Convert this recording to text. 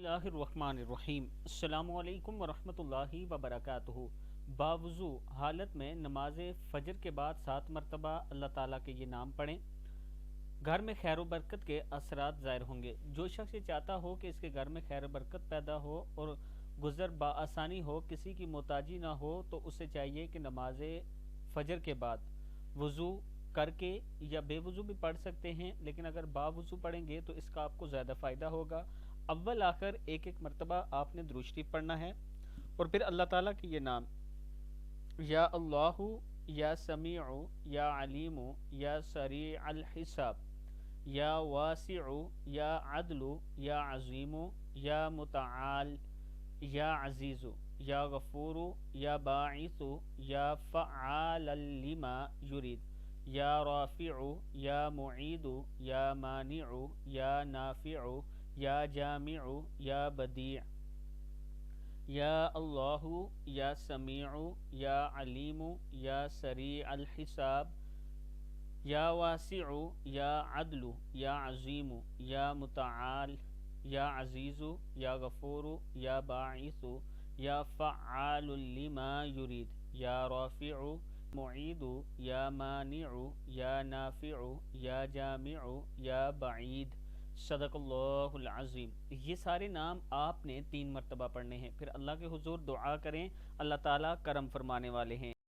बिस्मिल्लाहिर्रहमानिर्रहीम। अस्सलामु अलैकुम वरहमतुल्लाहि वबरकातुहू। बावुज़ू हालत में नमाज फ़जर के बाद 7 मरतबा अल्लाह ताला के ये नाम पढ़ें। घर में खैर व बरकत के असरात ज़ाहिर होंगे। जो शख्स ये चाहता हो कि इसके घर में खैर व बरकत पैदा हो और गुज़र बाआसानी हो, किसी की मोहताजी ना हो, तो उसे चाहिए कि नमाज फ़जर के बाद वज़ू करके या बेवज़ू भी पढ़ सकते हैं, लेकिन अगर बावज़ू पढ़ेंगे तो इसका आपको ज़्यादा फ़ायदा होगा। अव्वल आखिर एक एक मरतबा आपने दुरूद शरीफ पढ़ना है और फिर अल्लाह ताला के ये नाम या अल्लाहु या समीउ या अलीमु या सरी अल हिसाब या वासिउ या अदलु या अजीमु या मुतआल या अजीज़ु या गफूरु या बाइसु या फ़आल लिमा युरीद या राफ़िउ या मुईदु या मानिउ या नाफ़िउ या जामिउ या बदी या अल्लाहु या समीउ या अलीमु या सरी अल हिसाब या वासिउ या अदलु या अजीमु या मुतआल या अजीज़ु या गफूरु या बाइसु या फ़आल लिमा युरीद या राफ़िउ मुईदु या मानिउ या नाफ़िउ या जामिउ या बईद। सदक़ल्लाहुल अज़ीम। ये सारे नाम आपने 3 मरतबा पढ़ने हैं। फिर अल्लाह के हुजूर दुआ करें, अल्लाह ताला करम फरमाने वाले हैं।